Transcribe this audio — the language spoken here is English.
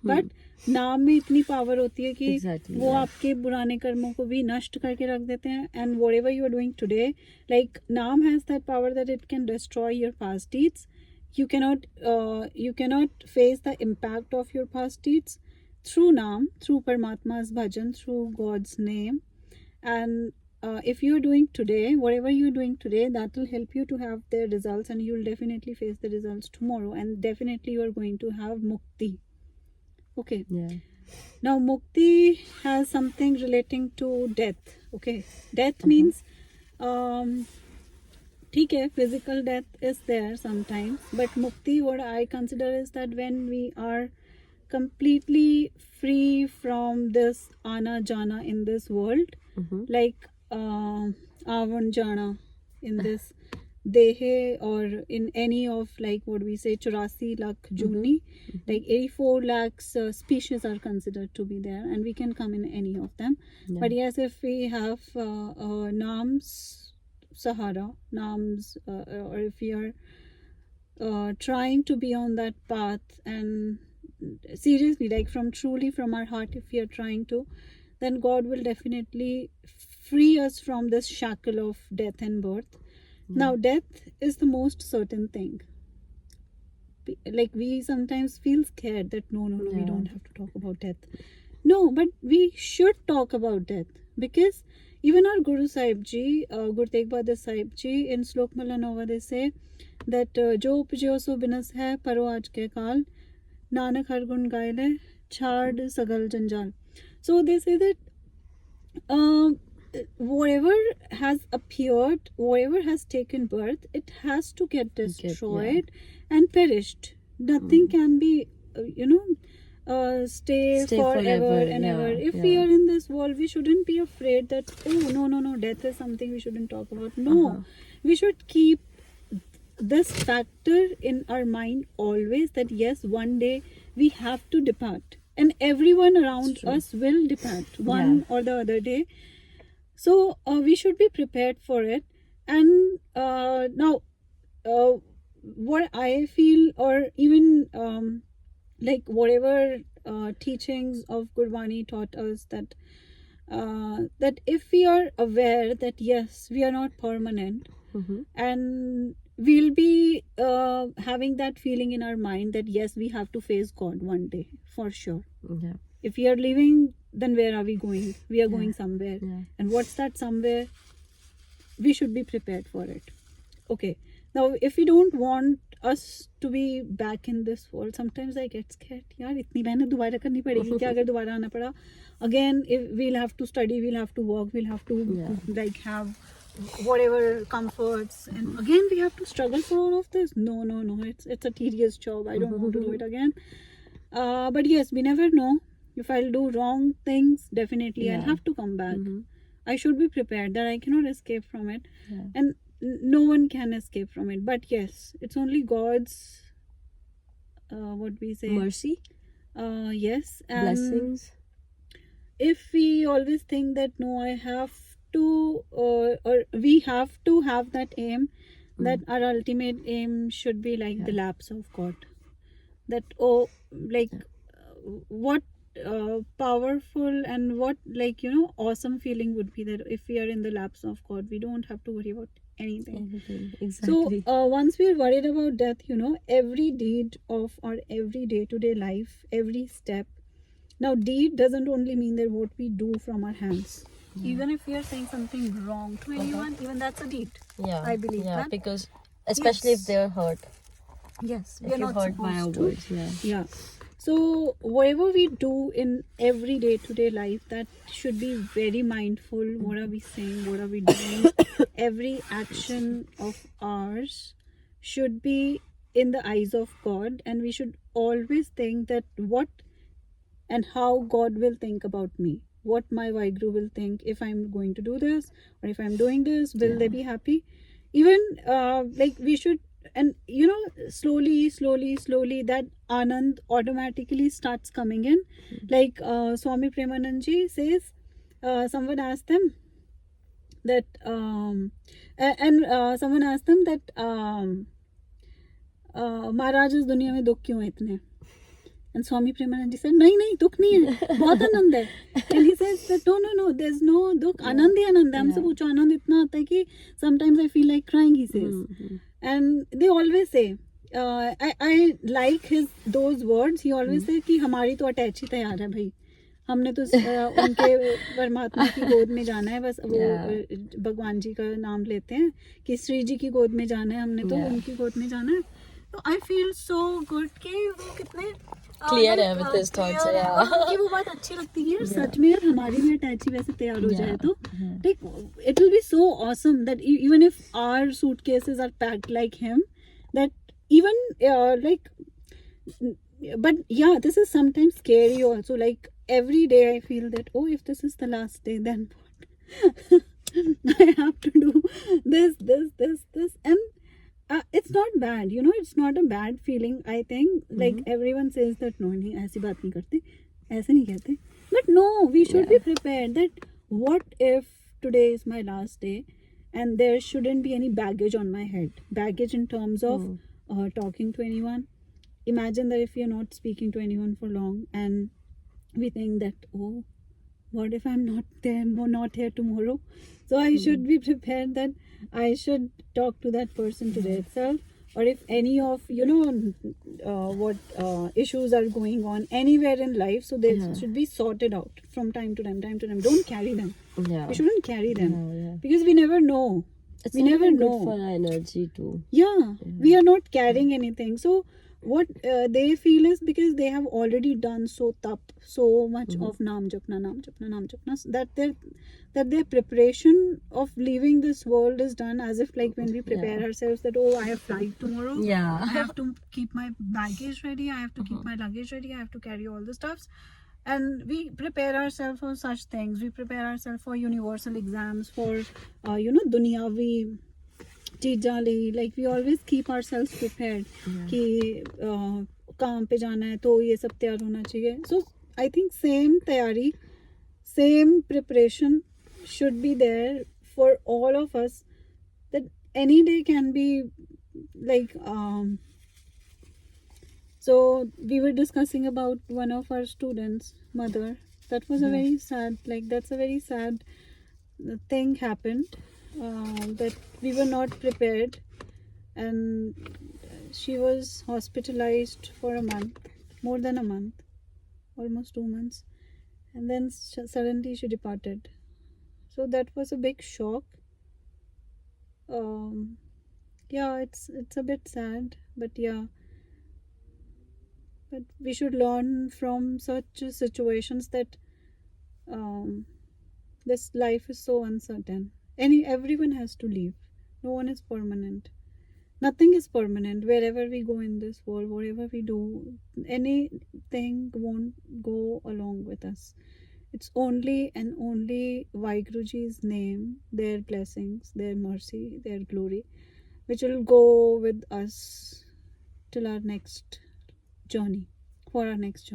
But नाम में इतनी पावर होती है कि Exactly, वो yeah. आपके पुराने कर्मों को भी नष्ट करके रख देते हैं. And whatever you are doing today, like नाम has that power that it can destroy your past deeds. You cannot face the impact of your past deeds through Naam, through Paramatma's bhajan, through God's name. And if you're doing today, whatever you're doing today, that will help you to have the results, and you'll definitely face the results tomorrow, and definitely you're going to have mukti. Okay. Yeah. Now mukti has something relating to death. Okay. Death means ठीक है, physical death is there sometimes, but mukti, what I consider is that when we are completely free from this ana jana in this world, like avan jana in this dehe, or in any of, like what we say, 84 lakh juni, like 84 lakhs species are considered to be there, and we can come in any of them. Yeah. But yes, if we have naams sahara, naams, or if we are trying to be on that path, and seriously, like truly from our heart, if we are trying to, then God will definitely free us from this shackle of death and birth. Now death is the most certain thing. Like we sometimes feel scared that no, we Yeah. don't have to talk about death. No, but we should talk about death, because even our Guru Sahib Ji, Guru Tegh Bahadur Sahib Ji, in Slok Mala Nova, they say that jo upjyo so binas hai paro aaj ke kaal, nanak har gun gaye le chhad sagal janjal. So they say that whatever has appeared, whatever has taken birth, it has to get destroyed and perished. Nothing can be stay forever and ever. If we are in this world, we shouldn't be afraid that, oh no, death is something we shouldn't talk about. No, we should keep this factor in our mind always, that yes, one day we have to depart, and everyone around us will depart one or the other day. So we should be prepared for it. And now what I feel, or even like whatever teachings of Gurbani taught us, that that if we are aware that yes, we are not permanent, and we'll be having that feeling in our mind that yes, we have to face God one day for sure. Yeah. If we are living, then where are we going? We are going somewhere. Yeah. And what's that somewhere? We should be prepared for it. Okay. Now, if we don't want us to be back in this world, sometimes I get scared. यार इतनी मेहनत दोबारा करनी पड़ेगी क्या अगर दोबारा आना पड़ा? Again, if we'll have to study, we'll have to work, we'll have to like have whatever comforts, and again we have to struggle for all of this. No, it's a tedious job. I don't want to do it again. But yes, we never know. If I'll do wrong things, definitely I'll have to come back. I should be prepared that I cannot escape from it, and no one can escape from it. But yes, it's only God's what we say, mercy, yes, and blessings. If we always think that no, I have to, or we have to have that aim, that our ultimate aim should be like the laps of God. That what powerful and what awesome feeling would be that if we are in the laps of God, we don't have to worry about anything. Exactly. So once we are worried about death, every deed of our every day-to-day life, every step. Now, deed doesn't only mean that what we do from our hands. Even if we are saying something wrong to anyone, even that's a deed. Yeah, I believe that. Because especially if they're hurt. Yes, we If are you're not hurt by our supposed to. words. Yeah. So whatever we do in every day-to-day life, that should be very mindful. What are we saying? What are we doing? Every action of ours should be in the eyes of God, and we should always think that what and how God will think about me. What my Vaheguru will think if I'm going to do this, or if I'm doing this, will they be happy? Even like we should, and slowly that Anand automatically starts coming in. Like Swami Premanand Ji says, someone asked them that someone asked them that महाराज इस दुनिया में दुख क्यों इतने? And Swami Premanand said, नहीं दुख नहीं है, बहुत आनंद है. And he says that no, there's no दुख, आनंद ही आनंद है. हमसे पूछो आनंद इतना आता है कि sometimes I feel like crying, he says. And they always say, I like those words. He always say कि हमारी तो अटैच ही तैयार है भाई, हमने तो उनके परमात्मा की गोद में जाना है, बस वो भगवान जी का नाम लेते हैं कि श्री जी की गोद में जाना है, हमने तो उनकी गोद में जाना है. तो आई फील सो गुड कि वो कितने क्लियर है with his thoughts. कि वो बात अच्छी लगती है सच में. यार हमारी भी अटैची वैसे तैयार हो जाए तो like it will be so awesome that even if our suitcases are packed like him, that even like, but yeah, this is sometimes scary also. Like every day I feel that, oh, if this is the last day, then what? I have to do this, and it's not bad, you know, it's not a bad feeling. I think like everyone says that no, नहीं ऐसी बात नहीं करते, ऐसे नहीं कहते, but no, we should be prepared that what if today is my last day and there shouldn't be any baggage on my head. Baggage in terms of talking to anyone. Imagine that if you're not speaking to anyone for long and we think that, oh, what if I'm not there, not here tomorrow? So I should be prepared that I should talk to that person today itself. Or if any of, you know, what issues are going on anywhere in life, so they should be sorted out from time to time. Don't carry them. Yeah. We shouldn't carry them because we never know. It's we never good know. for our energy too. Yeah, we are not carrying anything. So what they feel is because they have already done so much of naam japna, that their preparation of leaving this world is done as if like when we prepare ourselves that, oh, I have flight tomorrow, I have to keep my baggage ready, I have to keep my luggage ready, I have to carry all the stuffs. And we prepare ourselves for such things. We prepare ourselves for universal exams, for you know, dunyavi चीज़ां ले, like we always keep ourselves prepared कि काम पे जाना है तो ये सब तैयार होना चाहिए. So I think same तैयारी, same preparation should be there for all of us, that any day can be like so we were discussing about one of our students' mother. That was a very sad, like that's a very sad thing happened, that we were not prepared, and she was hospitalized for a month, more than a month, almost 2 months, and then suddenly she departed. So that was a big shock. Yeah, it's a bit sad, but yeah. But we should learn from such situations that this life is so uncertain. Everyone has to leave. No one is permanent. Nothing is permanent. Wherever we go in this world, whatever we do, anything won't go along with us. It's only and only Vaiguruji's name, their blessings, their mercy, their glory, which will go with us till our next journey, for our next journey.